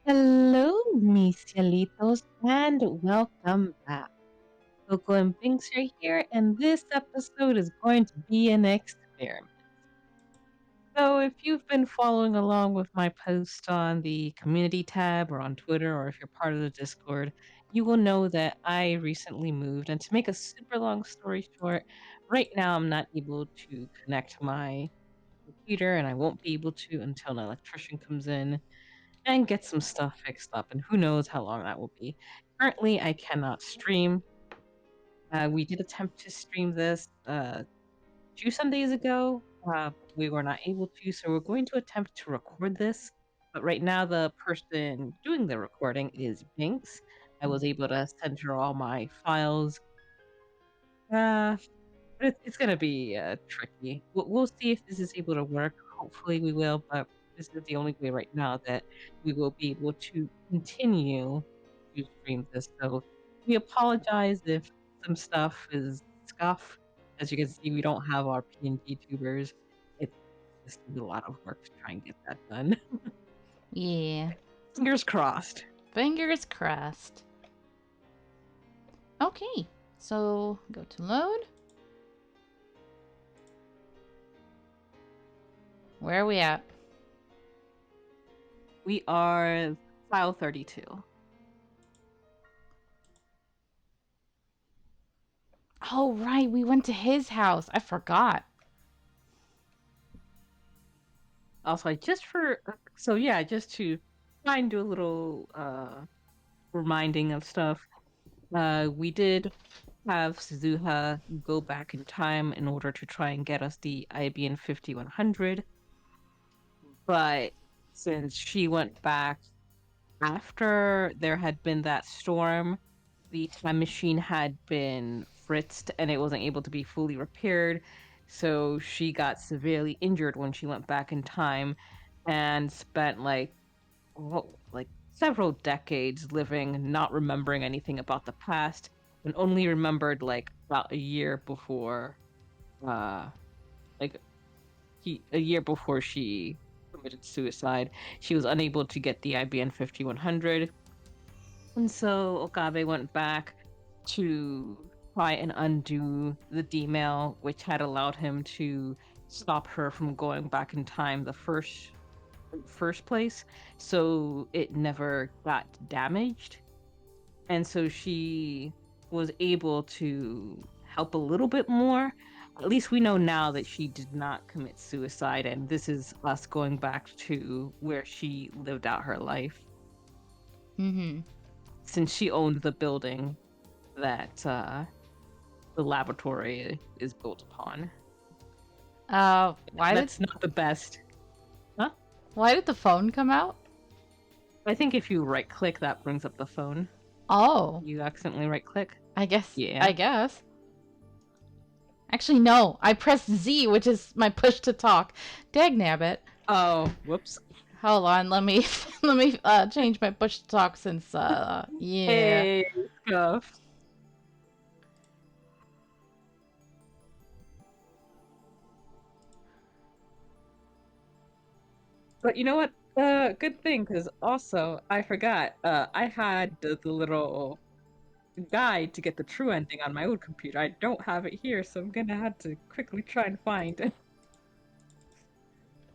Hello, mis cielitos, and welcome back. Coco and Binks are here, and this episode is going to be an experiment. So, if you've been following along with my post on the community tab or on Twitter, or if you're part of the Discord, you will know that I recently moved. And to make a super long story short, right now I'm not able to connect my computer, and I won't be able to until an electrician comes in and get some stuff fixed up, and who knows how long that will be. Currently, I cannot stream. We did attempt to stream this 2 Sundays ago. We were not able to, so we're going to attempt to record this. But right now, the person doing the recording is Binks. I was able to send her all my files. Uh, but it's gonna be tricky. We'll see if this is able to work. Hopefully, we will. But this is the only way right now that we will be able to continue to stream this. So we apologize if some stuff is scuff. As you can see, we don't have our PNG tubers. It's just a lot of work to try and get that done. Yeah. Fingers crossed. Fingers crossed. Okay. So go to load. Where are we at? We are file 32. Oh, right. We went to his house. I forgot. Also, just to try and do a little reminding of stuff. We did have Suzuha go back in time in order to try and get us the IBN 5100, but since she went back after there had been that storm, the time machine had been fritzed and it wasn't able to be fully repaired. So she got severely injured when she went back in time and spent like several decades living, not remembering anything about the past, and only remembered like about a year before, uh, like a year before she committed suicide. She was unable to get the IBN 5100, and so Okabe went back to try and undo the D-mail, which had allowed him to stop her from going back in time the first place, so it never got damaged. And so she was able to help a little bit more. At least we know now that she did not commit suicide, and this is us going back to where she lived out her life. Mm-hmm. Since she owned the building that the laboratory is built upon. That's not the best. Huh? Why did the phone come out? I think if you right click, that brings up the phone. Oh. You accidentally right click? I guess. Yeah. I guess. Actually, no. I pressed Z, which is my push to talk. Dagnabbit. Oh, whoops. Hold on. Let me change my push to talk since yeah. Hey, Scuff. But you know what? Good thing, because also I forgot. I had the little guide to get the true ending on my old computer. I don't have it here, so I'm gonna have to quickly try and find it.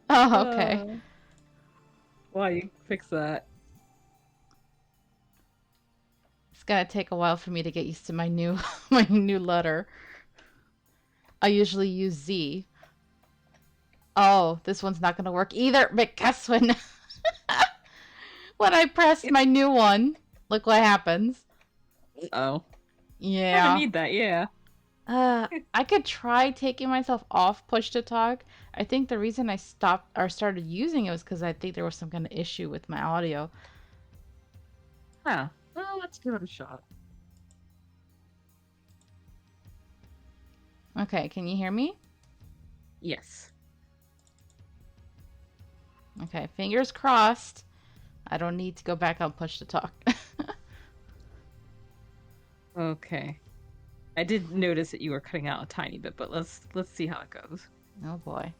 Oh, okay. While you fix that. It's gonna take a while for me to get used to my new my new letter. I usually use Z. Oh, this one's not gonna work either. But guess when when I press my new one, look what happens. Oh. Yeah. I need that, yeah. I could try taking myself off push to talk. I think the reason I stopped or started using it was because I think there was some kind of issue with my audio. Huh. Well, let's give it a shot. Okay, can you hear me? Yes. Okay, fingers crossed. I don't need to go back on push to talk. Okay. I did notice that you were cutting out a tiny bit, but let's see how it goes. Oh boy.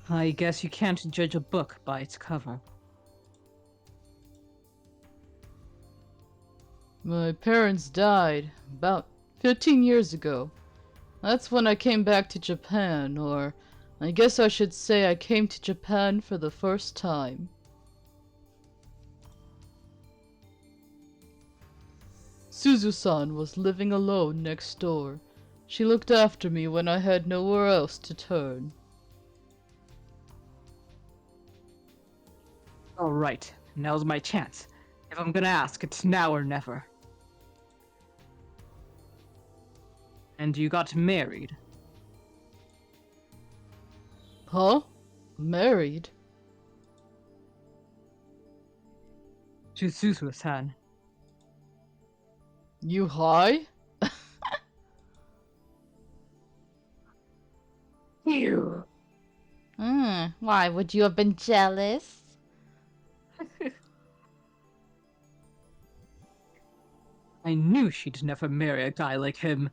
I guess you can't judge a book by its cover. My parents died about 15 years ago. That's when I came back to Japan, or I guess I should say I came to Japan for the first time. Suzu-san was living alone next door. She looked after me when I had nowhere else to turn. All right, now's my chance. If I'm gonna ask, it's now or never. And you got married Huh? Married? to Suzu-san. You high? Ew. Why, would you have been jealous? I knew she'd never marry a guy like him.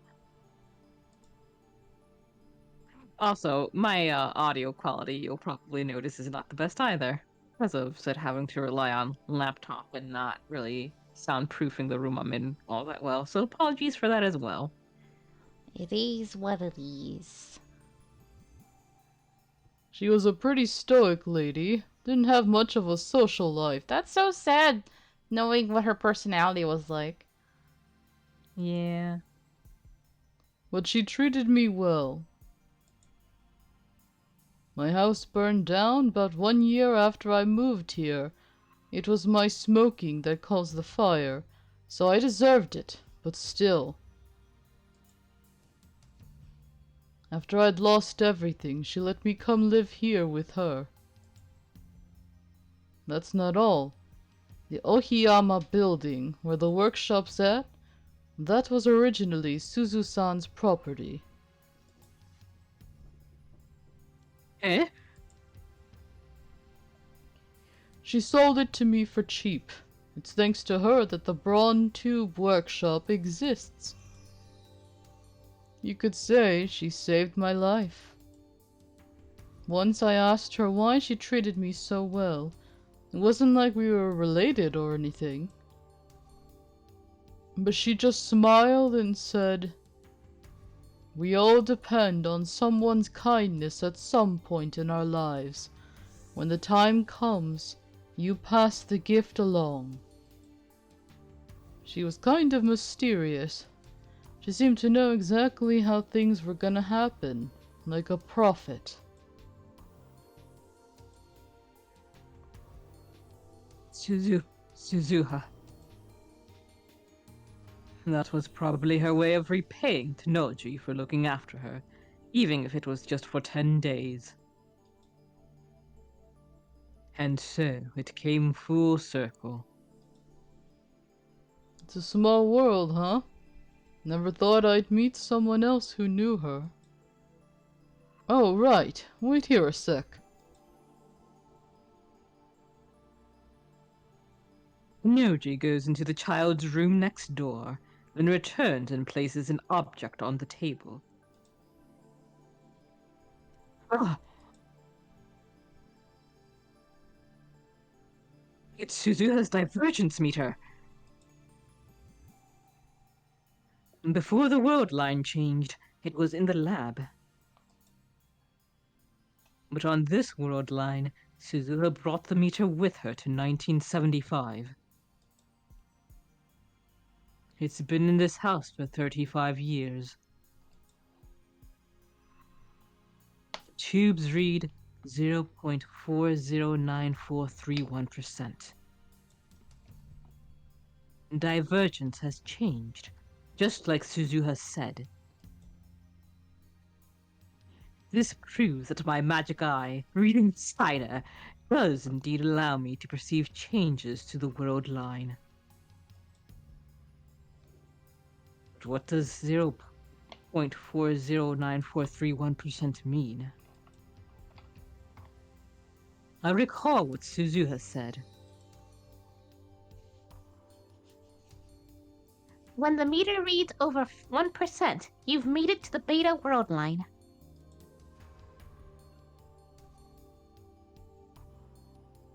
Also, my audio quality, you'll probably notice, is not the best either. Because of said having to rely on laptop and not really soundproofing the room I'm in all that well. So apologies for that as well. It is what it is. She was a pretty stoic lady. Didn't have much of a social life. That's so sad, knowing what her personality was like. Yeah. But she treated me well. My house burned down about 1 year after I moved here. It was my smoking that caused the fire, so I deserved it, but still. After I'd lost everything, she let me come live here with her. That's not all. The Ohiyama building, where the workshop's at, that was originally Suzu-san's property. Eh? She sold it to me for cheap. It's thanks to her that the Brawn Tube workshop exists. You could say she saved my life. Once I asked her why she treated me so well. It wasn't like we were related or anything. But she just smiled and said, "We all depend on someone's kindness at some point in our lives. When the time comes, you pass the gift along." She was kind of mysterious. She seemed to know exactly how things were gonna happen, like a prophet. Suzuha. That was probably her way of repaying Tenoji for looking after her, even if it was just for 10 days. And so it came full circle. It's a small world, huh? Never thought I'd meet someone else who knew her. Oh, right. Wait here a sec. Noji goes into the child's room next door, then returns and places an object on the table. Ah! It's Suzuha's divergence meter! Before the world line changed, it was in the lab. But on this world line, Suzuha brought the meter with her to 1975. It's been in this house for 35 years. Tubes read 0.409431%. Divergence has changed, just like Suzuha said. This proves that my magic eye, reading Steiner, does indeed allow me to perceive changes to the world line. But what does 0.409431% mean? I recall what Suzuha said. When the meter reads over 1%, you've made it to the beta world line.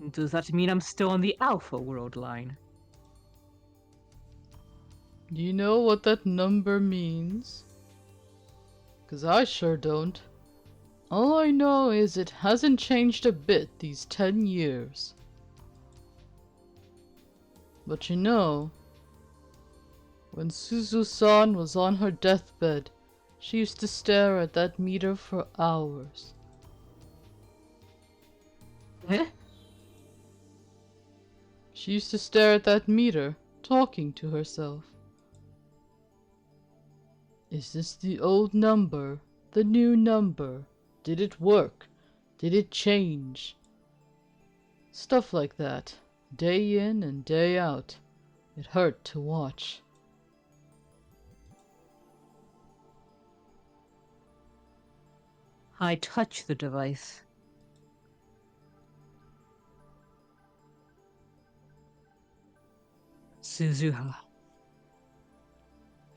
Does that mean I'm still on the alpha world line? Do you know what that number means? 'Cause I sure don't. All I know is it hasn't changed a bit these 10 years. But you know, when Suzu-san was on her deathbed, she used to stare at that meter for hours. Eh? She used to stare at that meter, talking to herself. Is this the old number? The new number? Did it work? Did it change? Stuff like that, day in and day out. It hurt to watch. I touch the device. Suzuha.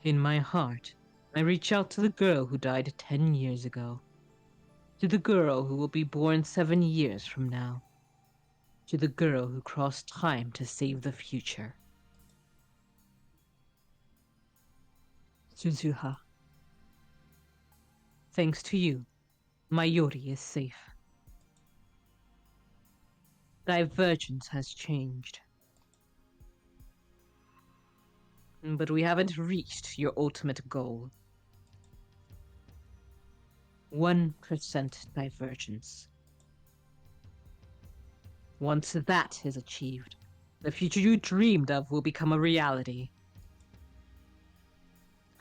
In my heart, I reach out to the girl who died 10 years ago. To the girl who will be born 7 years from now. To the girl who crossed time to save the future. Suzuha. Thanks to you, Mayuri is safe. Divergence has changed. But we haven't reached your ultimate goal. 1% divergence. Once that is achieved, the future you dreamed of will become a reality.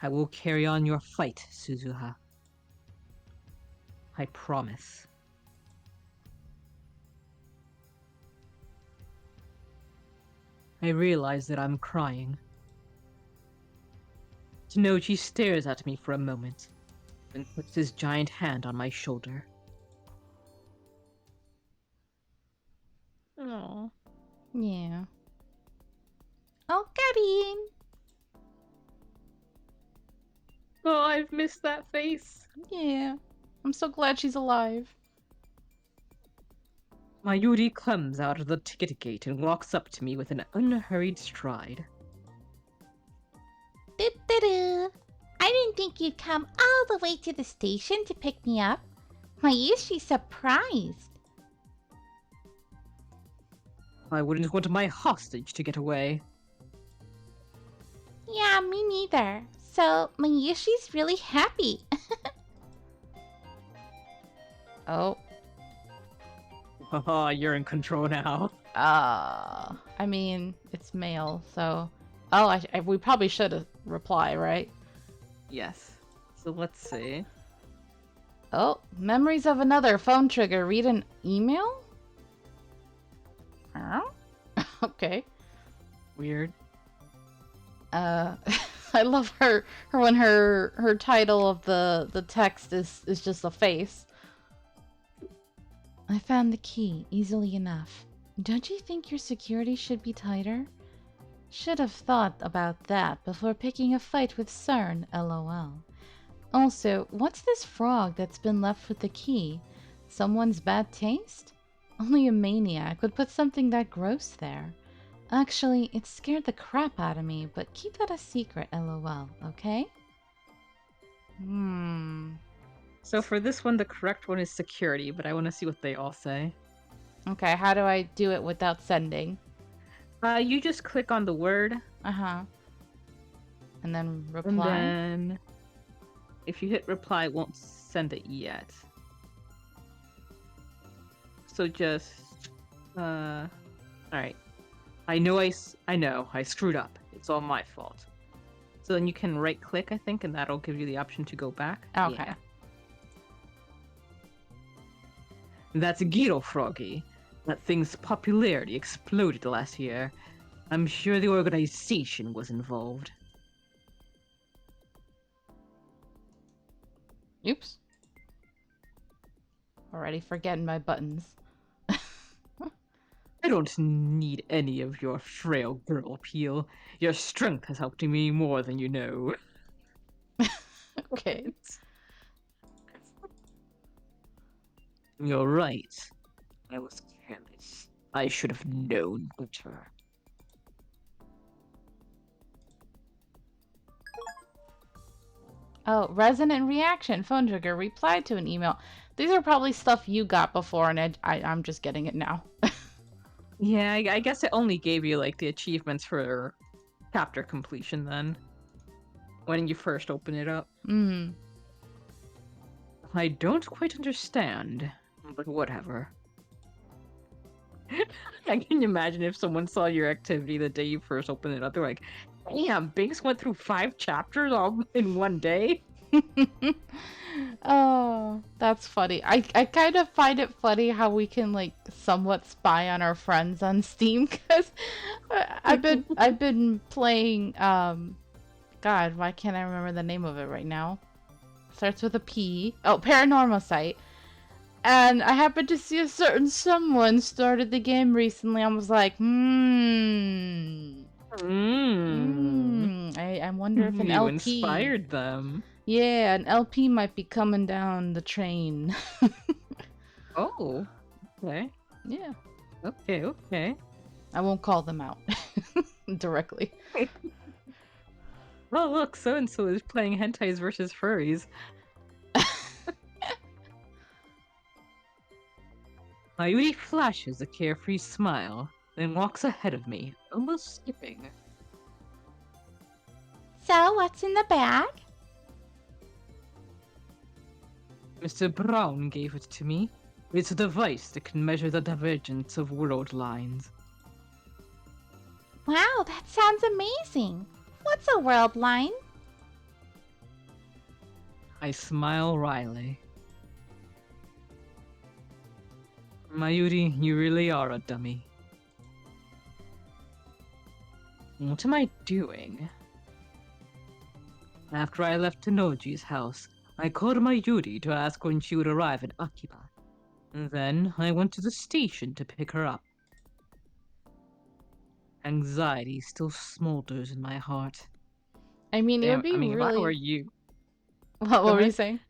I will carry on your fight, Suzuha. I promise. I realize that I'm crying. Tanoji stares at me for a moment, then puts his giant hand on my shoulder. Oh. Yeah. Oh, Karin! Oh, I've missed that face. Yeah. I'm so glad she's alive. Mayuri comes out of the ticket gate and walks up to me with an unhurried stride. Do-do-do. I didn't think you'd come all the way to the station to pick me up. Mayushi's surprised. I wouldn't want my hostage to get away. Yeah, me neither. So, Mayushi's really happy. Oh. Haha, you're in control now. I mean, it's male, so... Oh, we probably should reply, right? Yes. So let's see. Oh, memories of another phone trigger. Read an email? Oh? Okay. Weird. I love her when her title of the text is just a face. I found the key easily enough. Don't you think your security should be tighter? Should have thought about that before picking a fight with CERN, lol. Also, what's this frog that's been left with the key? Someone's bad taste? Only a maniac would put something that gross there. Actually, it scared the crap out of me, but keep that a secret, lol, okay? So for this one, the correct one is security, but I want to see what they all say. Okay, how do I do it without sending? You just click on the word. Uh-huh. And then reply? And then if you hit reply, it won't send it yet. So just, alright. I know I screwed up. It's all my fault. So then you can right click, I think, and that'll give you the option to go back. Okay. Yeah. That's Giro Froggy. That thing's popularity exploded last year. I'm sure the organization was involved. Oops. Already forgetting my buttons. I don't need any of your frail girl appeal. Your strength has helped me more than you know. Okay. You're right. I was careless. I should have known better. Oh, resonant reaction. Phone trigger. Reply to an email. These are probably stuff you got before, and I'm just getting it now. Yeah, I guess it only gave you like the achievements for chapter completion then, when you first open it up. Hmm. I don't quite understand, but whatever. I can imagine if someone saw your activity the day you first opened it up, they're like, damn, Binks went through 5 chapters all in one day? Oh, that's funny. I kind of find it funny how we can like somewhat spy on our friends on Steam because I've been playing God, why can't I remember the name of it right now? Starts with a P. Oh, Paranormal Site. And I happened to see a certain someone started the game recently. I was like, I wonder if an You LP. inspired them. Yeah, an LP might be coming down the train. Oh, okay. Yeah. Okay. I won't call them out directly. Oh, look, so-and-so is playing hentais versus furries. Mayuri flashes a carefree smile, then walks ahead of me, almost skipping. So, what's in the bag? Mr. Brown gave it to me. It's a device that can measure the divergence of world lines. Wow, that sounds amazing. What's a world line? I smile wryly. Mayuri, you really are a dummy. What am I doing? After I left Tenoji's house, I called Mayuri to ask when she would arrive at Akiba. Then I went to the station to pick her up. Anxiety still smolders in my heart. I mean, it would Damn, be I mean, if I were really. you... What Go were you ahead. saying?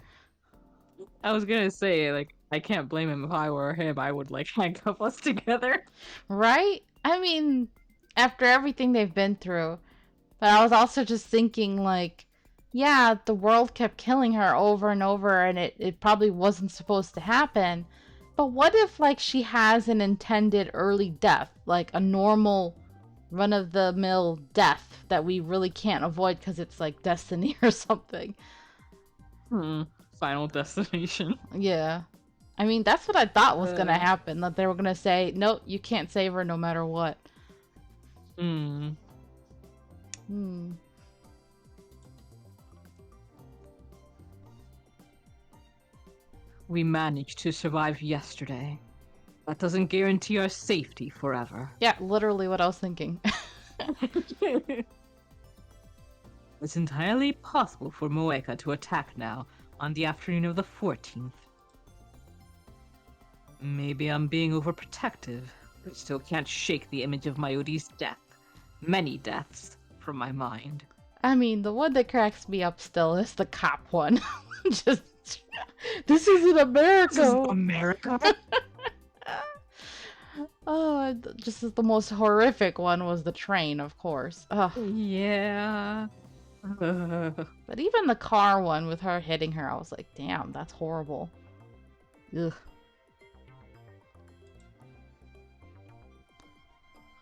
I was gonna say, like, I can't blame him. If I were him, I would, like, handcuff us together. Right? I mean, after everything they've been through. But I was also just thinking, like, yeah, the world kept killing her over and over, and it probably wasn't supposed to happen. But what if, like, she has an intended early death? Like, a normal, run-of-the-mill death that we really can't avoid because it's, like, destiny or something. Final destination. Yeah. I mean, that's what I thought was gonna happen. That they were gonna say, nope, you can't save her no matter what. We managed to survive yesterday. That doesn't guarantee our safety forever. Yeah, literally what I was thinking. It's entirely possible for Moeka to attack now, on the afternoon of the 14th. Maybe I'm being overprotective, but still can't shake the image of Mayuri's death. Many deaths from my mind. I mean, the one that cracks me up still is the cop one. Just, this isn't America. This is America? Oh, just the most horrific one was the train, of course. Ugh. Yeah. But even the car one with her hitting her, I was like, damn, that's horrible. Ugh.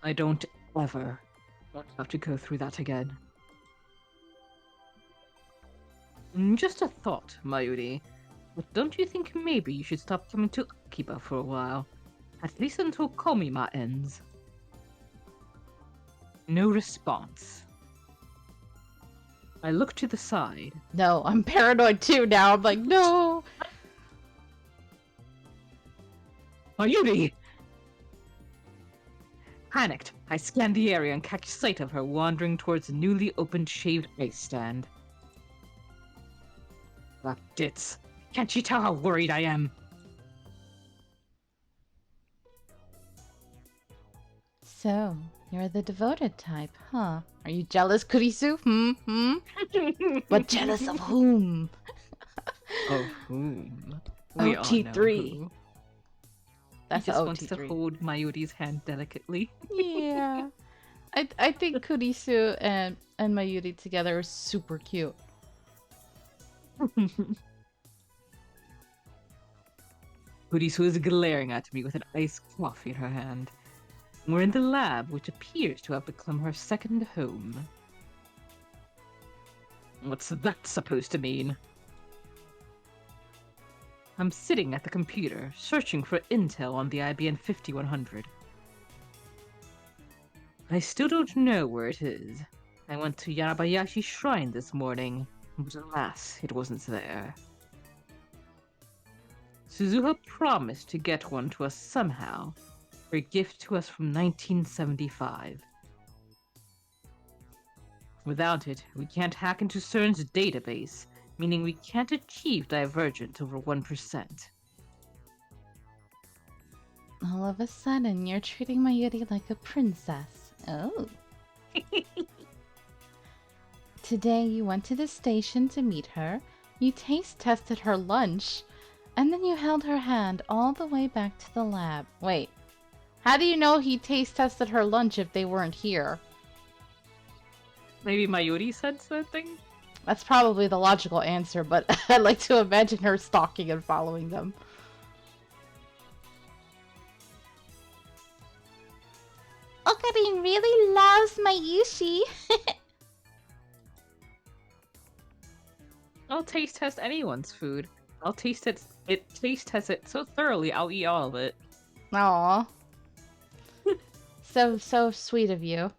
I don't ever want to have to go through that again. Just a thought, Mayuri. But don't you think maybe you should stop coming to Akiba for a while? At least until Komima ends. No response. I look to the side. No, I'm paranoid too now. I'm like, no. Mayuri! Panicked, I scan the area and catch sight of her wandering towards the newly opened shaved ice stand. That ditz. Can't she tell how worried I am? So, you're the devoted type, huh? Are you jealous, Kurisu? But jealous of whom? Of whom? We all know OT3. who. That's He just OT3. wants to hold Mayuri's hand delicately. Yeah. I think Kurisu and Mayuri together is super cute. Kurisu is glaring at me with an iced coffee in her hand. We're in the lab, which appears to have become her second home. What's that supposed to mean? I'm sitting at the computer, searching for intel on the IBM 5100. I still don't know where it is. I went to Yanabayashi Shrine this morning, but alas, it wasn't there. Suzuha promised to get one to us somehow, for a gift to us from 1975. Without it, we can't hack into CERN's database, meaning we can't achieve divergence over 1%. All of a sudden, you're treating Mayuri like a princess. Oh. Today, you went to the station to meet her, you taste tested her lunch, and then you held her hand all the way back to the lab. Wait, how do you know he taste tested her lunch if they weren't here? Maybe Mayuri said something? That's probably the logical answer, but I like to imagine her stalking and following them. Okarin really loves Mayushi. I'll taste test anyone's food. I'll taste it. Taste test it so thoroughly, I'll eat all of it. Aww. So sweet of you.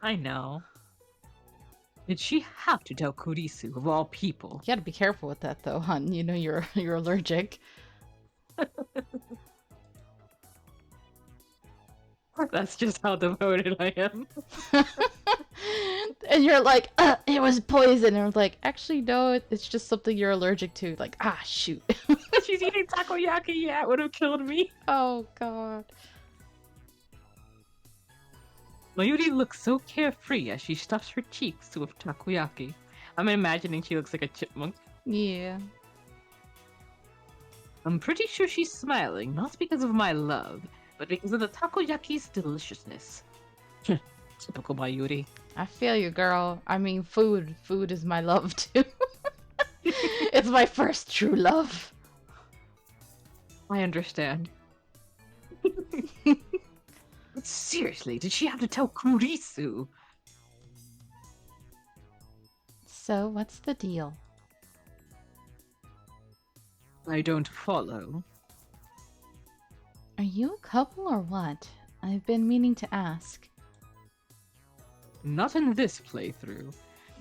I know. Did she have to tell Kurisu of all people? You gotta be careful with that though, hun. You know you're allergic. That's just how devoted I am. And you're like, it was poison. And I was like, actually, no, it's just something you're allergic to. Like, ah, shoot. She's eating takoyaki, yeah, it would have killed me. Oh, God. Mayuri looks so carefree as she stuffs her cheeks with takoyaki. I'm imagining she looks like a chipmunk. Yeah. I'm pretty sure she's smiling, not because of my love, but because of the takoyaki's deliciousness. Typical Mayuri. I feel you, girl. I mean, food. Food is my love, too. It's my first true love. I understand. But seriously, did she have to tell Kurisu? So, what's the deal? I don't follow. Are you a couple or what? I've been meaning to ask. Not in this playthrough.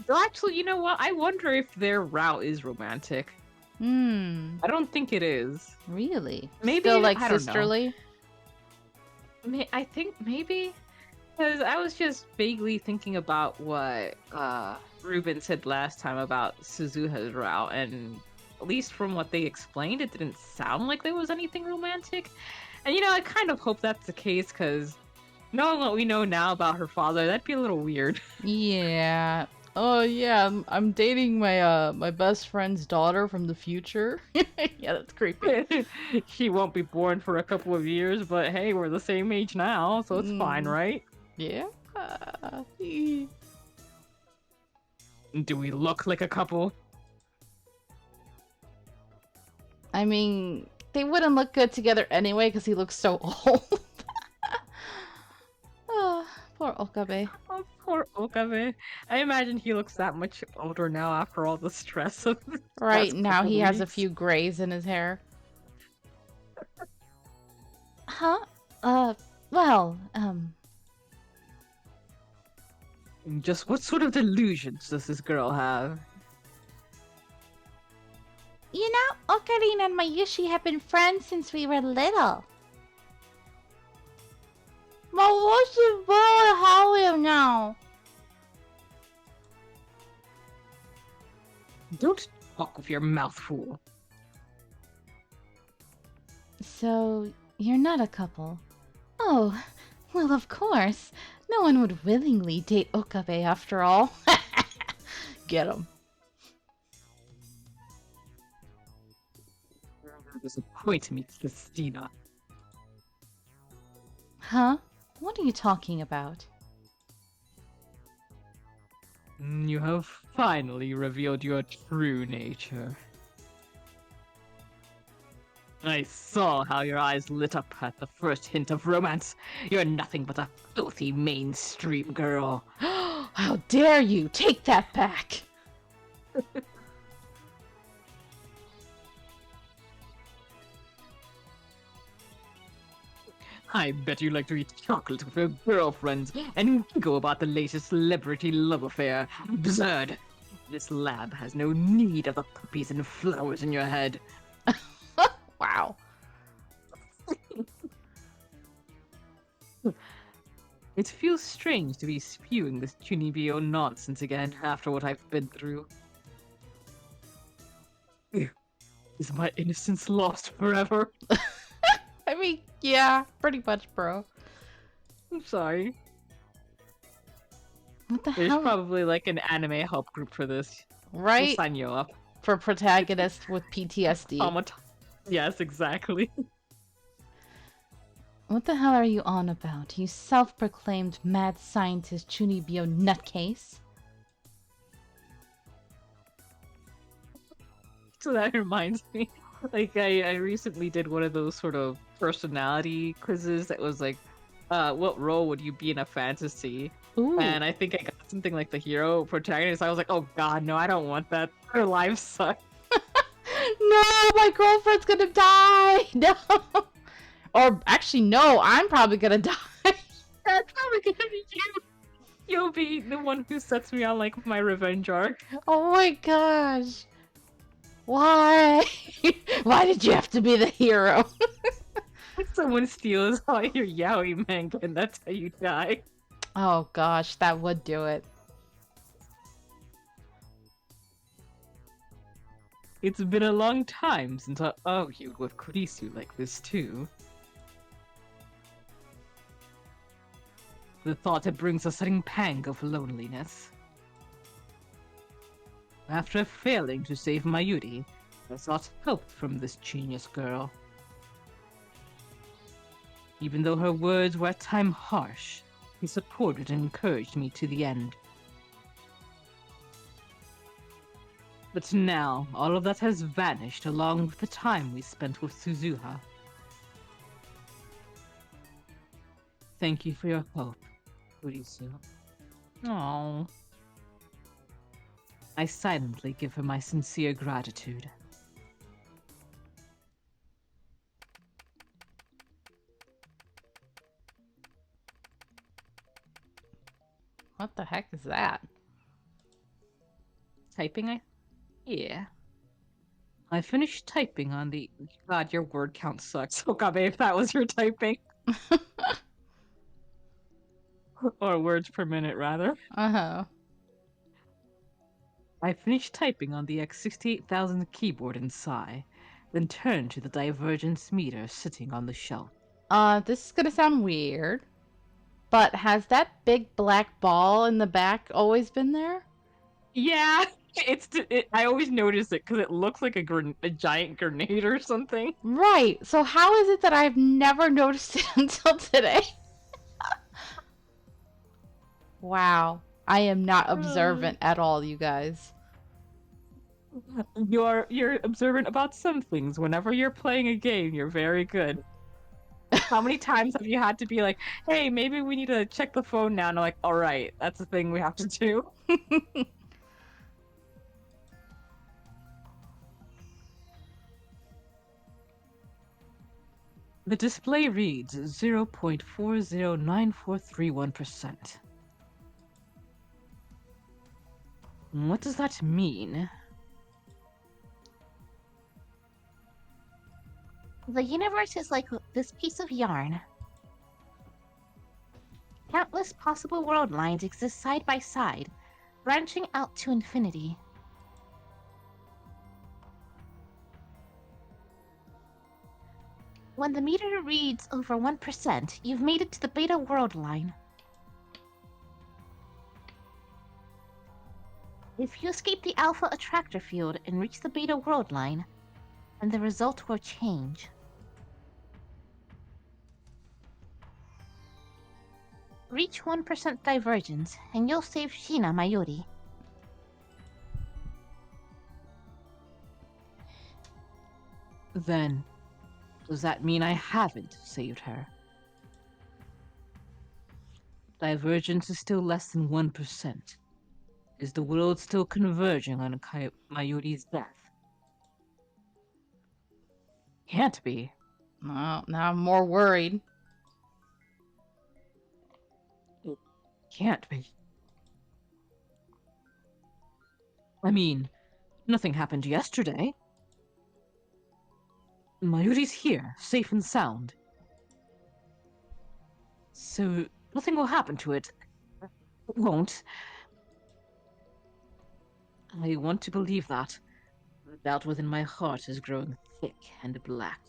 Though actually, you know what? I wonder if their route is romantic. Hmm. I don't think it is. Really? Maybe, Still like I don't know. sisterly? I think maybe because I was just vaguely thinking about what Ruben said last time about Suzuha's route, and at least from what they explained, it didn't sound like there was anything romantic. And you know, I kind of hope that's the case because knowing what we know now about her father, that'd be a little weird. Yeah. Oh yeah, I'm dating my my best friend's daughter from the future. Yeah, that's creepy. She won't be born for a couple of years, but hey, we're the same age now, so it's fine, right? Yeah. Do we look like a couple? I mean, they wouldn't look good together anyway because he looks so old. Oh, poor Okabe. Oh, poor Okabe. I imagine he looks that much older now after all the stress of the Right past now couple he has a weeks. few grays in his hair. Huh? Well, Just what sort of delusions does this girl have? you know, Okarin and Mayushi have been friends since we were little. Mayushi really happy now. Don't talk with your mouth full. So, you're not a couple? Oh, well, of course. No one would willingly date Okabe after all. Get him. Disappoint me, Christina. Huh? What are you talking about? You have finally revealed your true nature. I saw how your eyes lit up at the first hint of romance. You're nothing but a filthy mainstream girl. How dare you! Take that back! I bet you like to eat chocolate with your girlfriends and giggle about the latest celebrity love affair. Absurd. This lab has no need of the puppies and flowers in your head. Wow. It feels strange to be spewing this Junibio nonsense again after what I've been through. Is my innocence lost forever? I mean, yeah, pretty much, bro. I'm sorry. What the There's hell? probably like an anime help group for this. We'll Right? sign you up. For protagonists with PTSD. Yes, exactly. What the hell are you on about, you self-proclaimed mad scientist Chunibyo nutcase? So that reminds me, like I recently did one of those sort of personality quizzes that was like, what role would you be in a fantasy? Ooh. And I think I got something like the hero protagonist. I was like, oh god, no, I don't want that. Their lives suck. No, my girlfriend's gonna die! No! Or actually, no, I'm probably gonna die. That's probably gonna be you. You'll be the one who sets me on like my revenge arc. Oh my gosh. Why? Why did you have to be the hero? If someone steals all your yaoi manga and that's how you die. Oh gosh, that would do it. It's been a long time since I argued with Kurisu like this too. The thought it brings a sudden pang of loneliness. After failing to save Mayuri, I sought help from this genius girl. Even though her words were at times harsh, he supported and encouraged me to the end. But now, all of that has vanished along with the time we spent with Suzuha. Thank you for your help, Kurisu. Oh. I silently give her my sincere gratitude. What the heck is that? Typing, Yeah. I finished typing on the... God, your word count sucks. Oh god, babe, that was your typing. Or words per minute, rather. Uh-huh. I finished typing on the X68000 keyboard in Psy, then turned to the divergence meter sitting on the shelf. This is gonna sound weird, but has that big black ball in the back always been there? Yeah, I always notice it because it looks like a giant grenade or something. Right. So how is it that I've never noticed it until today? Wow. I am not observant at all, you guys. You're observant about some things. Whenever you're playing a game, you're very good. How many times have you had to be like, hey, maybe we need to check the phone now? And I'm like, all right, that's the thing we have to do. The display reads 0.409431%. What does that mean? The universe is like this piece of yarn. Countless possible world lines exist side by side, branching out to infinity. When the meter reads over 1%, you've made it to the beta world line. If you escape the alpha attractor field and reach the beta world line, then the result will change. Reach 1% divergence, and you'll save Shina Mayuri. Then, does that mean I haven't saved her? Divergence is still less than 1%. Is the world still converging on Mayuri's death? Can't be. Well, now I'm more worried. It can't be. I mean, nothing happened yesterday. Mayuri's here, safe and sound. So, nothing will happen to it. It won't. I want to believe that. The doubt within my heart is growing thick and black.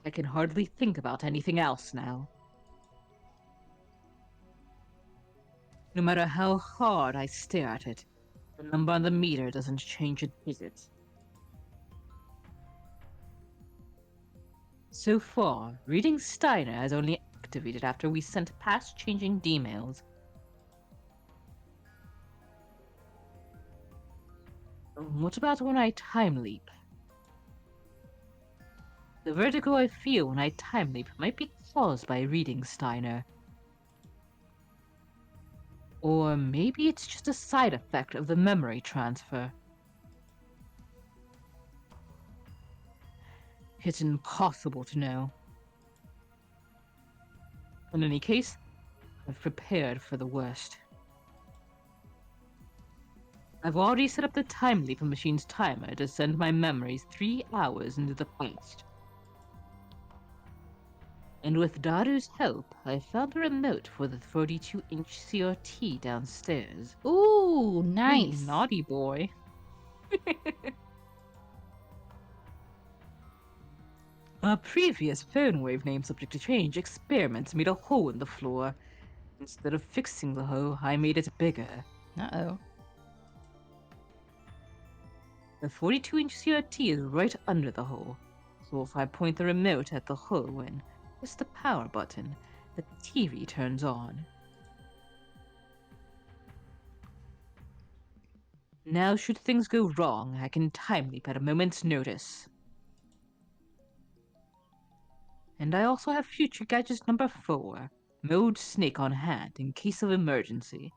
I can hardly think about anything else now. No matter how hard I stare at it, the number on the meter doesn't change a digit. So far, reading Steiner has only activated after we sent past-changing D-mails. What about when I time leap? The vertigo I feel when I time leap might be caused by reading Steiner. Or maybe it's just a side effect of the memory transfer. It's impossible to know. In any case, I've prepared for the worst. I've already set up the time leap machine's timer to send my memories 3 hours into the past. And with Daru's help, I found a remote for the 42-inch CRT downstairs. Ooh, nice. Naughty boy. A previous phone wave name subject to change experiments made a hole in the floor. Instead of fixing the hole, I made it bigger. Uh-oh. The 42-inch CRT is right under the hole, so if I point the remote at the hole and press the power button, the TV turns on. Now, should things go wrong, I can time leap at a moment's notice. And I also have future gadget number 4, Mode Snake on hand in case of emergency.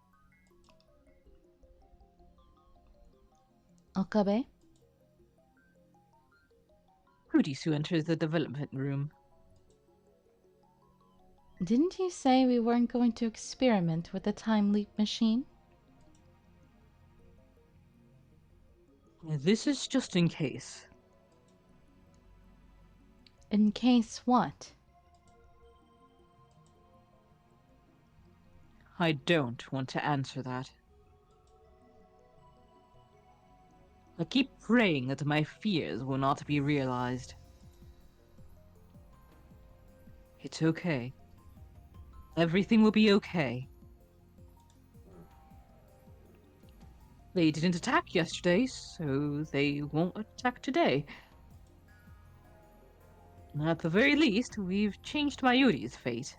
Okabe? Kurisu enters the development room. Didn't you say we weren't going to experiment with the time leap machine? This is just in case. In case what? I don't want to answer that. I keep praying that my fears will not be realized. It's okay. Everything will be okay. They didn't attack yesterday, so they won't attack today. At the very least, we've changed Mayuri's fate.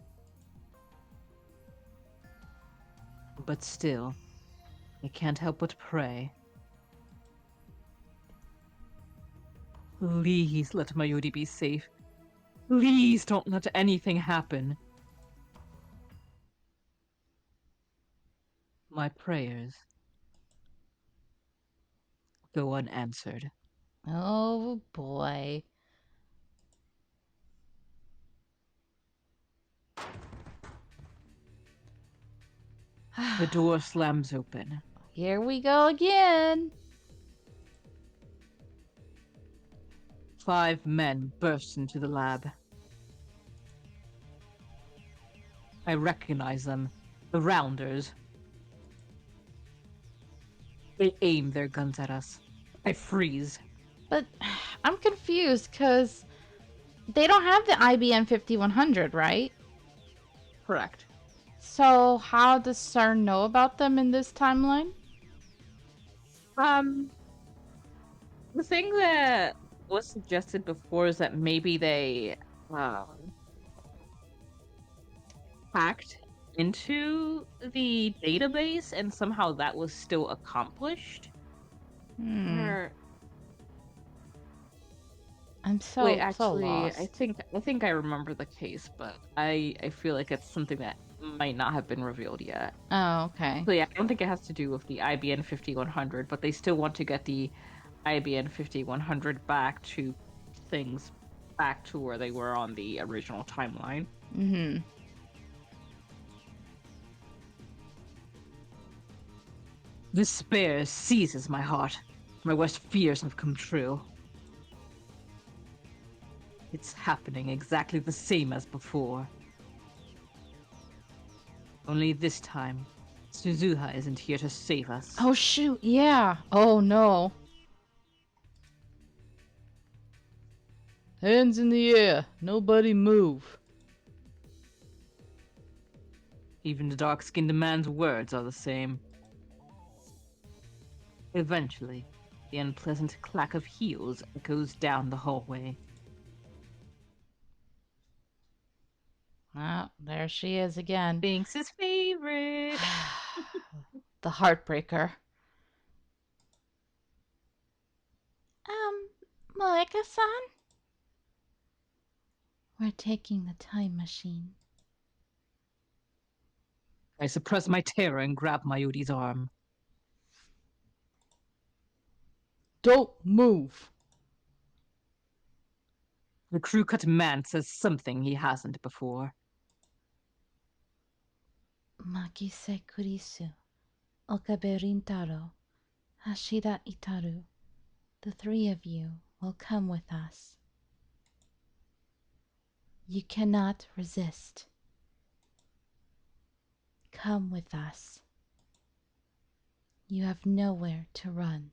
But still, I can't help but pray. Please let Mayuri be safe. Please don't let anything happen. My prayers go unanswered. Oh boy. The door slams open. Here we go again. 5 men burst into the lab. I recognize them. The Rounders. They aim their guns at us. I freeze. But I'm confused because they don't have the IBM 5100, right? Correct. So how does CERN know about them in this timeline? The thing that was suggested before is that maybe they hacked into the database and somehow that was still accomplished. Hmm. Or I'm Wait, so actually, I lost. think I think I remember the case, but I feel like it's something that might not have been revealed yet. Oh, okay. So yeah, I don't think it has to do with the IBN 5100, but they still want to get the IBN 5100 back to things back to where they were on the original timeline. Mm-hmm. Despair seizes my heart. My worst fears have come true. It's happening exactly the same as before. Only this time, Suzuha isn't here to save us. Oh shoot, yeah. Oh no. Hands in the air. Nobody move. Even the dark-skinned man's words are the same. Eventually, the unpleasant clack of heels echoes down the hallway. Ah, there she is again. Binks' his favorite. The heartbreaker. Malika-san? We're taking the time machine. I suppress my terror and grab Mayuri's arm. Don't move. The crew-cut man says something he hasn't before. Makise Kurisu, Okabe Rintaro, Hashida Itaru. The three of you will come with us. You cannot resist. Come with us. You have nowhere to run.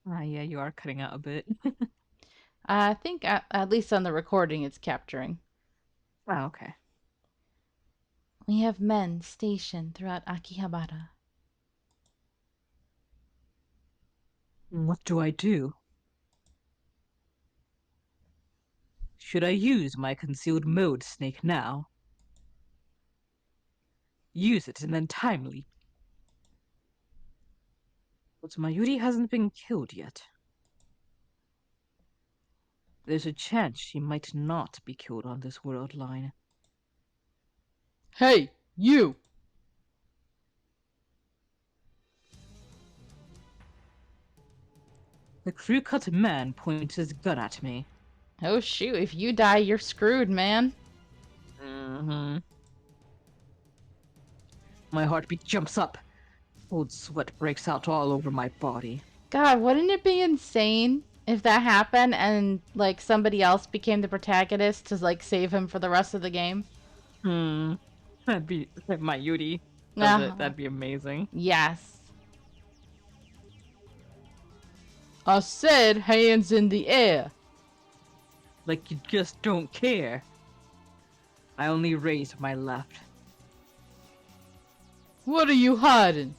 Ah, yeah, you are cutting out a bit. I think at least on the recording it's capturing. Oh, okay. We have men stationed throughout Akihabara. What do I do? Should I use my concealed mode snake now? Use it and then time leap. But Mayuri hasn't been killed yet. There's a chance she might not be killed on this world line. Hey, you! The crew-cut man points his gun at me. Oh shoot, if you die, you're screwed, man. Mm-hmm. My heartbeat jumps up. Cold sweat breaks out all over my body. God, wouldn't it be insane if that happened and like somebody else became the protagonist to like save him for the rest of the game? Hmm. That'd be like Mayuri does it. Uh, That'd be amazing. yes. I said hands in the air. Like you just don't care. I only raised my left. What are you hiding?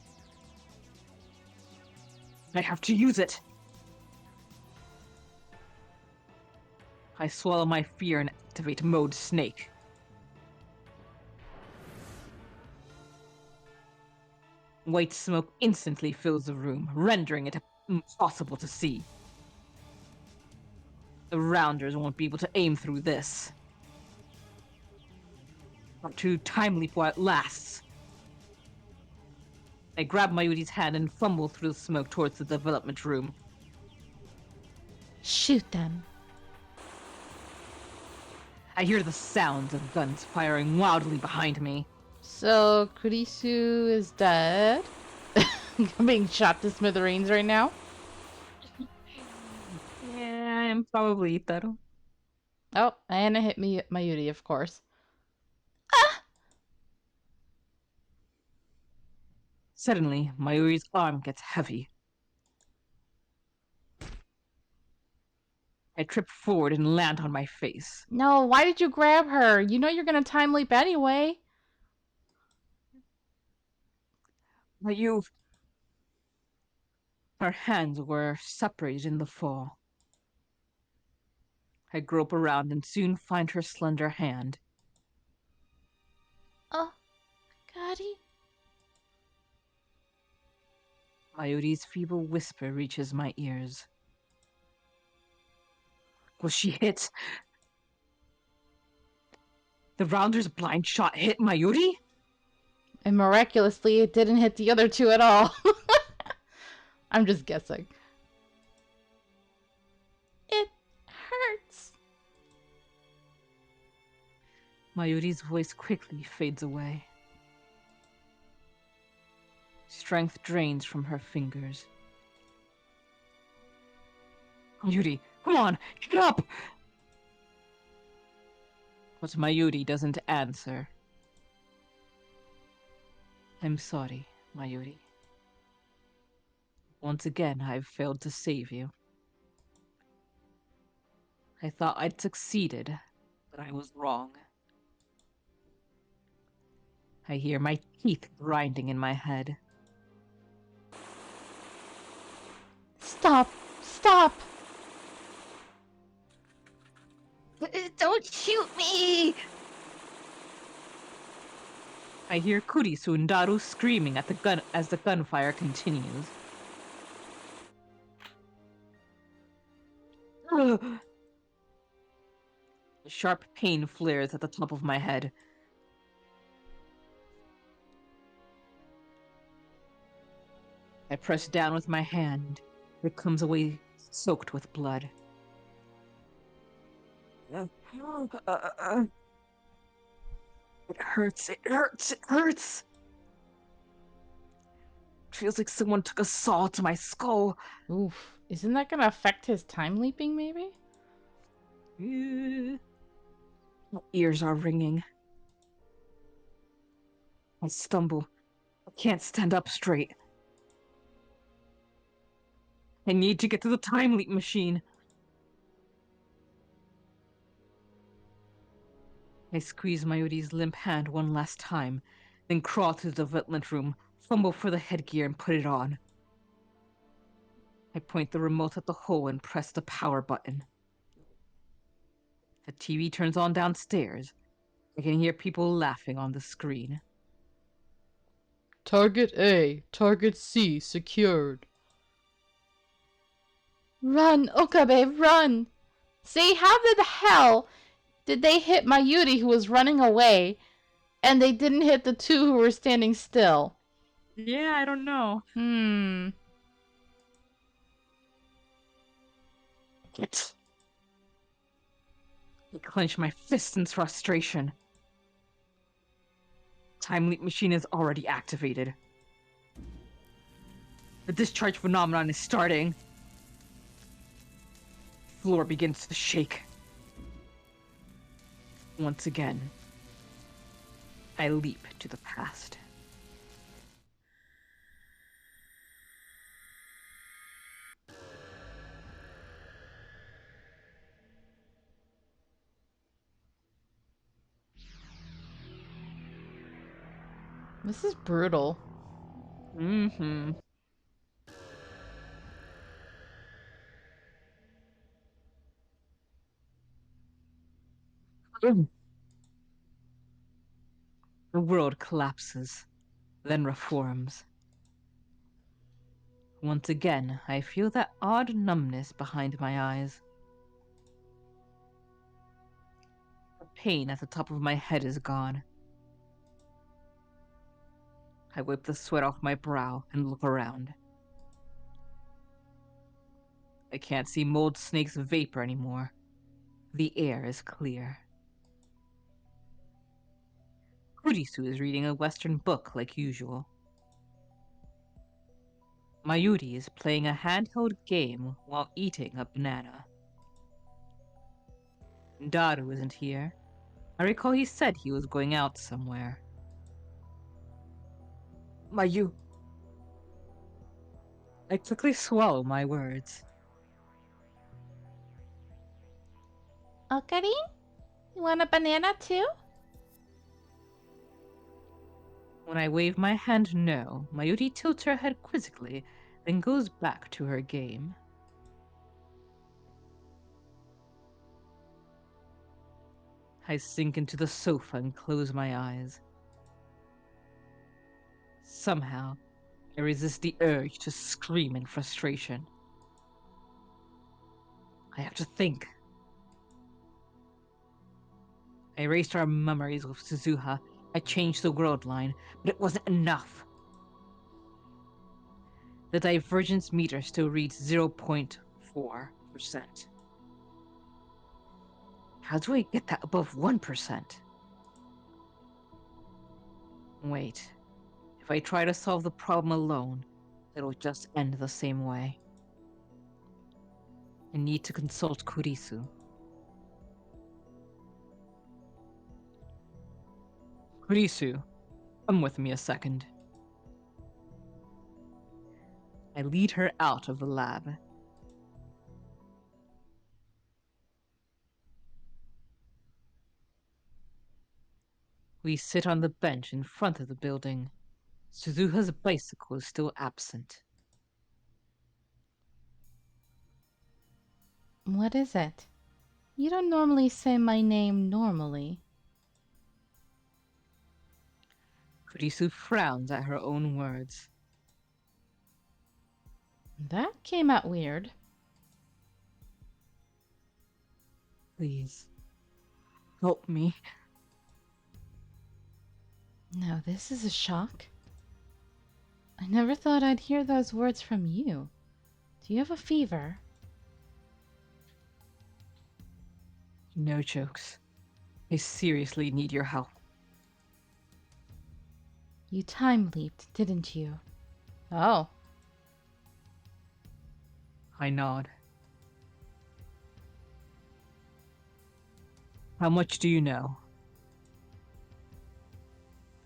I have to use it. I swallow my fear and activate mode snake. White smoke instantly fills the room, rendering it impossible to see. The rounders won't be able to aim through this. Not too timely while it lasts. I grab Mayuri's hand and fumble through the smoke towards the development room. Shoot them. I hear the sounds of guns firing wildly behind me. So Kurisu is dead. Being shot to smithereens right now. Yeah, I'm probably Itaro. Oh, and it hit me Mayuri, of course. Suddenly, Mayuri's arm gets heavy. I trip forward and land on my face. No, why did you grab her? You know you're gonna time leap anyway. Mayu. Our hands were separated in the fall. I grope around and soon find her slender hand. Oh, Gadi? Mayuri's feeble whisper reaches my ears. Was she hit? The rounder's blind shot hit Mayuri? And miraculously, it didn't hit the other two at all. I'm just guessing. It hurts. Mayuri's voice quickly fades away. Strength drains from her fingers. Mayuri, come on, get up! But Mayuri doesn't answer. I'm sorry, Mayuri. Once again, I've failed to save you. I thought I'd succeeded, but I was wrong. I hear my teeth grinding in my head. Stop! Stop! Don't shoot me! I hear Kurisu and Daru screaming at the gun as the gunfire continues. A sharp pain flares at the top of my head. I press down with my hand. It comes away soaked with blood. It hurts, it hurts, it hurts! It feels like someone took a saw to my skull. Oof. Isn't that gonna affect his time leaping, maybe? My ears are ringing. I stumble. I can't stand up straight. I need to get to the time leap machine. I squeeze Mayuri's limp hand one last time, then crawl to the vent room, fumble for the headgear and put it on. I point the remote at the hole and press the power button. The TV turns on downstairs. I can hear people laughing on the screen. Target A, Target C secured. Run, Okabe, run! See, how the hell did they hit Mayuri who was running away, and they didn't hit the two who were standing still? Yeah, I don't know. I clench my fists in frustration. Time leap machine is already activated. The discharge phenomenon is starting. The floor begins to shake. Once again, I leap to the past. This is brutal. Mm-hmm. The world collapses, then reforms. Once again, I feel that odd numbness behind my eyes. The pain at the top of my head is gone. I wipe the sweat off my brow and look around. I can't see Mold Snake's vapor anymore. The air is clear. Kurisu is reading a Western book like usual. Mayuri is playing a handheld game while eating a banana. Daru isn't here. I recall he said he was going out somewhere. Mayu. I quickly swallow my words. Okarin? You want a banana too? When I wave my hand no, Mayuri tilts her head quizzically, then goes back to her game. I sink into the sofa and close my eyes. Somehow, I resist the urge to scream in frustration. I have to think. I erased our memories with Suzuha. I changed the world line, but it wasn't enough. The divergence meter still reads 0.4%. How do I get that above 1%? Wait. If I try to solve the problem alone, it'll just end the same way. I need to consult Kurisu. Kurisu, come with me a second. I lead her out of the lab. We sit on the bench in front of the building. Suzuha's bicycle is still absent. What is it? You don't normally say my name normally. Kurisu frowns at her own words. That came out weird. Please, help me. Now this is a shock. I never thought I'd hear those words from you. Do you have a fever? No jokes. I seriously need your help. You time leaped, didn't you? Oh. I nod. How much do you know?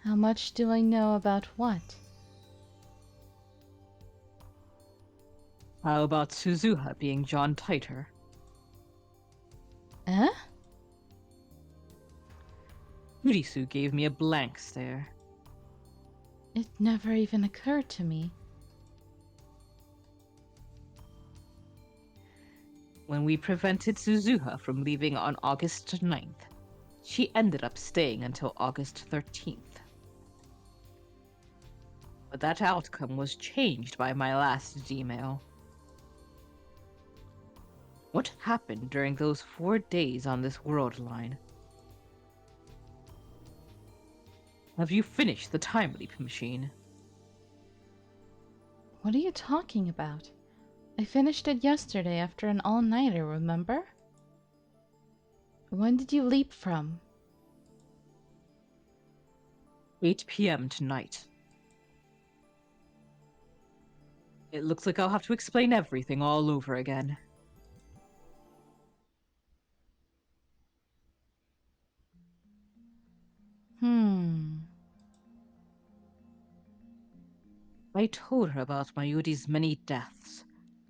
How much do I know about what? How about Suzuha being John Titor? Eh? Kurisu gave me a blank stare. It never even occurred to me. When we prevented Suzuha from leaving on August 9th, she ended up staying until August 13th. But that outcome was changed by my last email. What happened during those 4 days on this world line? Have you finished the time leap machine? What are you talking about? I finished it yesterday after an all-nighter, remember? When did you leap from? 8 p.m. tonight. It looks like I'll have to explain everything all over again. I told her about Mayuri's many deaths,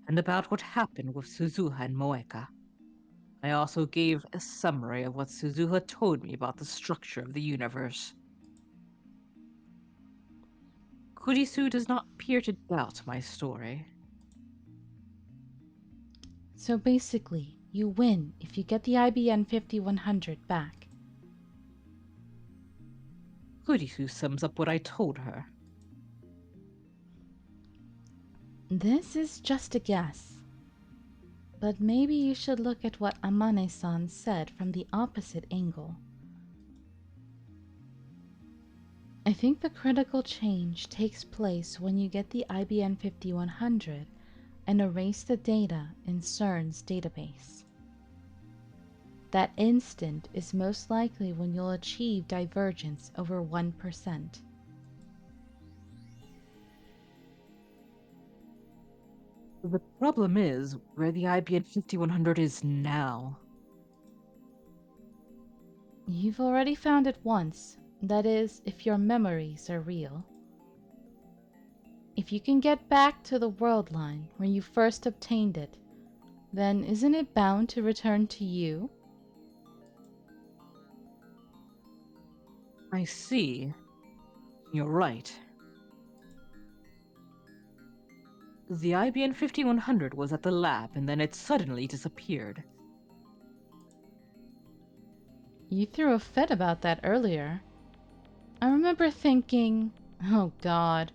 and about what happened with Suzuha and Moeka. I also gave a summary of what Suzuha told me about the structure of the universe. Kurisu does not appear to doubt my story. So basically, you win if you get the IBN 5100 back. Kurisu sums up what I told her. This is just a guess. But maybe you should look at what Amane-san said from the opposite angle. I think the critical change takes place when you get the IBN 5100 and erase the data in CERN's database. That instant is most likely when you'll achieve divergence over 1%. The problem is where the IBN 5100 is now. You've already found it once, that is, if your memories are real. If you can get back to the world line where you first obtained it, then isn't it bound to return to you? I see. You're right. The IBN 5100 was at the lab and then it suddenly disappeared. You threw a fit about that earlier. I remember thinking, oh god,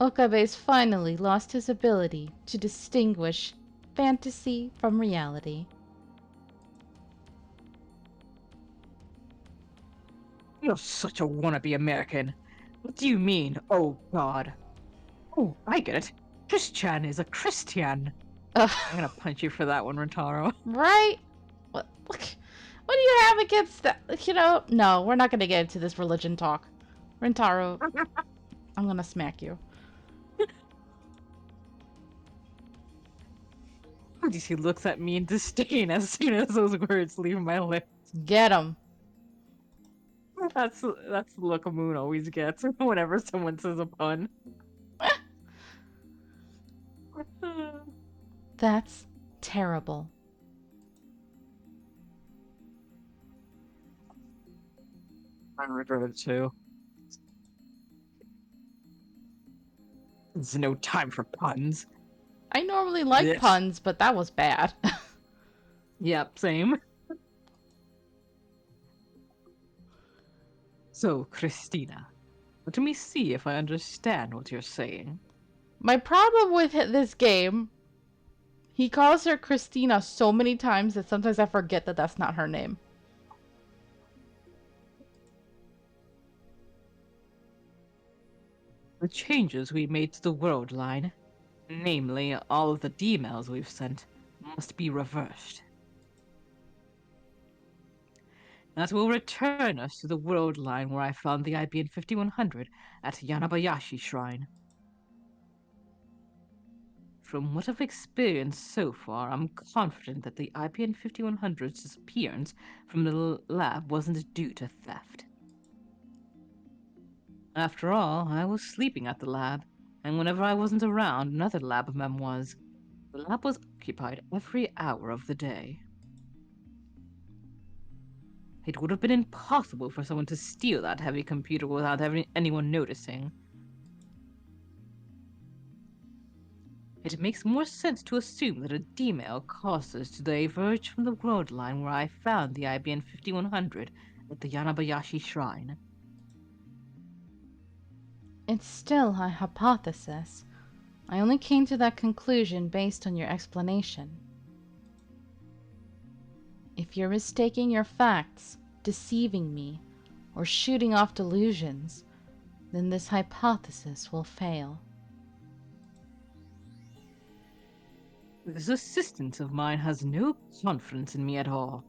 Okabe's finally lost his ability to distinguish fantasy from reality. You're such a wannabe American. What do you mean, oh God? Oh, I get it. Christian is a Christian. Ugh, I'm gonna punch you for that one, Rentaro. right? What do you have against that? You know, no, we're not going to get into this religion talk. Rentaro, I'm going to smack you. He looks at me in disdain as soon as those words leave my lips. Get him. That's the look a Moon always gets whenever someone says a pun. That's terrible. I regret it too. There's no time for puns. I normally like Yes. puns, but that was bad. Yep, same. So, Christina, let me see if I understand what you're saying. My problem with this game, he calls her Christina so many times that sometimes I forget that that's not her name. The changes we made to the world line, namely all of the D-mails we've sent, must be reversed. That will return us to the world line where I found the IBN 5100 at Yanabayashi Shrine. From what I've experienced so far, I'm confident that the IBN 5100's disappearance from the lab wasn't due to theft. After all, I was sleeping at the lab, and whenever I wasn't around, another lab mem was. The lab was occupied every hour of the day. It would have been impossible for someone to steal that heavy computer without anyone noticing. It makes more sense to assume that a D-mail caused us to diverge from the world line where I found the IBN 5100 at the Yanabayashi Shrine. It's still a hypothesis. I only came to that conclusion based on your explanation. If you're mistaking your facts, deceiving me, or shooting off delusions, then this hypothesis will fail. This assistant of mine has no confidence in me at all.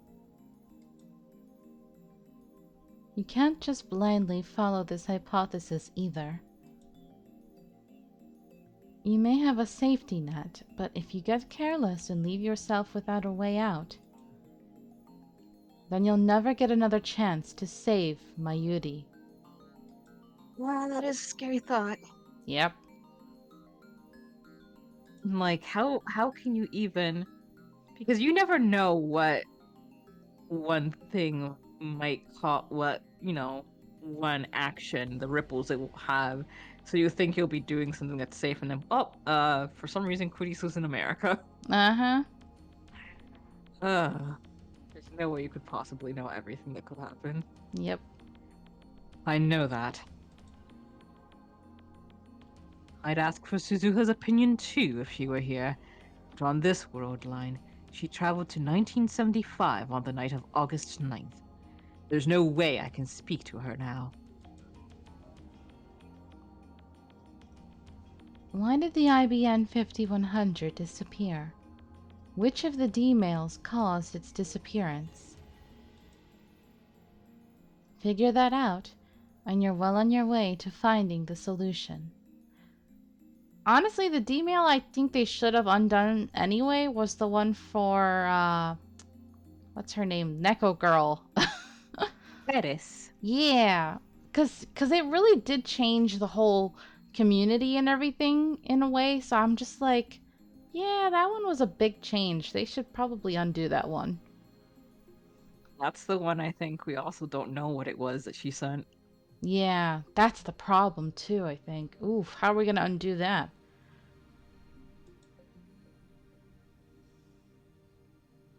You can't just blindly follow this hypothesis either. You may have a safety net, but if you get careless and leave yourself without a way out, then you'll never get another chance to save Mayuri. Wow, that is a scary thought. Yep. Like, how can you even... Because you never know what one thing might cause, one action, the ripples it will have. So you think you'll be doing something that's safe, and then, for some reason, Kuriso's in America. Uh-huh. There's no way you could possibly know everything that could happen. Yep. I know that. I'd ask for Suzuha's opinion too if she were here. But on this world line, she traveled to 1975 on the night of August 9th. There's no way I can speak to her now. Why did the IBN 5100 disappear? Which of the D-mails caused its disappearance? Figure that out, and you're well on your way to finding the solution. Honestly, the D-mail I think they should have undone anyway was the one for, what's her name? Neko Girl. Eris. Yeah, because it really did change the whole community and everything in a way, so I'm just like, yeah, that one was a big change. They should probably undo that one. That's the one I think we also don't know what it was that she sent. Yeah, that's the problem too, I think. Oof, how are we gonna undo that?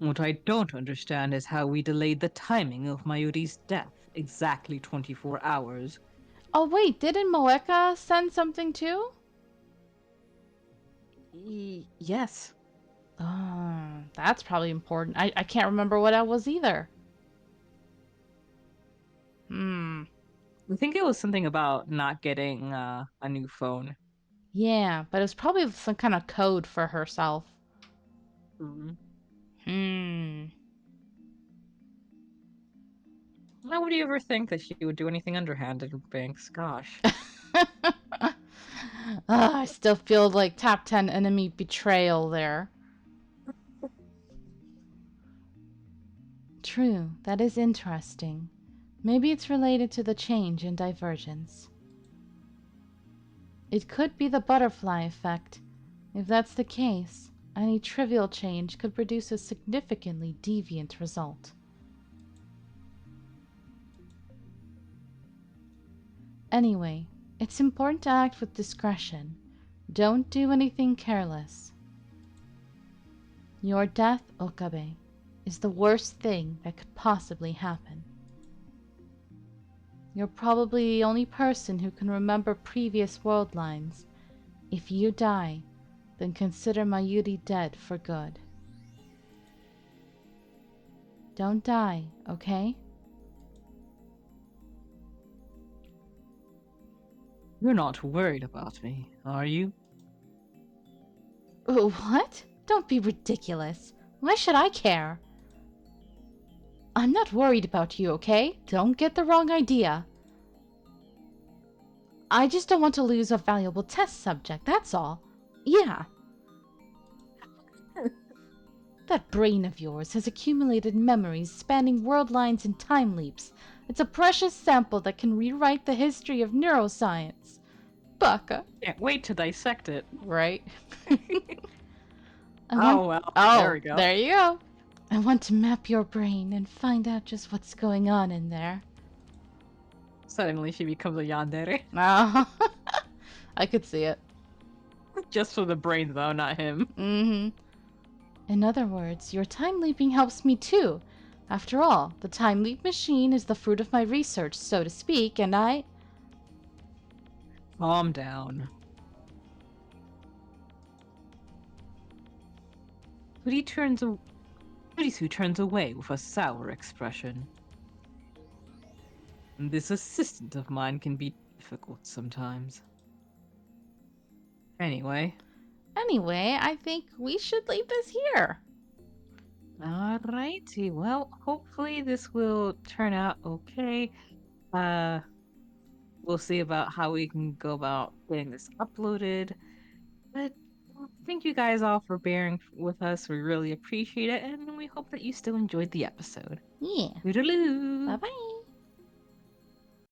What I don't understand is how we delayed the timing of Mayuri's death exactly 24 hours. Oh wait, didn't Moeka send something too? Yes. That's probably important. I can't remember what that was either. I think it was something about not getting a new phone. Yeah, but it was probably some kind of code for herself. Mhm. Hmm. Why would you ever think that she would do anything underhanded with banks? Gosh. I still feel like top 10 enemy betrayal there. True, that is interesting. Maybe it's related to the change in divergence. It could be the butterfly effect. If that's the case, any trivial change could produce a significantly deviant result. Anyway, it's important to act with discretion. Don't do anything careless. Your death, Okabe, is the worst thing that could possibly happen. You're probably the only person who can remember previous world lines. If you die, then consider Mayuri dead for good. Don't die, okay? You're not worried about me, are you? What? Don't be ridiculous. Why should I care? I'm not worried about you, okay? Don't get the wrong idea. I just don't want to lose a valuable test subject, that's all. Yeah. That brain of yours has accumulated memories spanning world lines and time leaps. It's a precious sample that can rewrite the history of neuroscience. Baka. Can't wait to dissect it. Right? I want. Oh well, there Oh, we go. there you go. I want to map your brain and find out just what's going on in there. Suddenly she becomes a yandere. Oh, I could see it. Just for the brain though, not him. Mm-hmm. In other words, your time leaping helps me too. After all, the time leap machine is the fruit of my research, so to speak, and I. Calm down. Kurisu turns away with a sour expression. This assistant of mine can be difficult sometimes. Anyway. Anyway, I think we should leave this here. Alrighty. Well, hopefully this will turn out okay. Uh, we'll see about how we can go about getting this uploaded. But thank you guys all for bearing with us. We really appreciate it, and we hope that you still enjoyed the episode. Yeah. Toodaloo! Bye bye.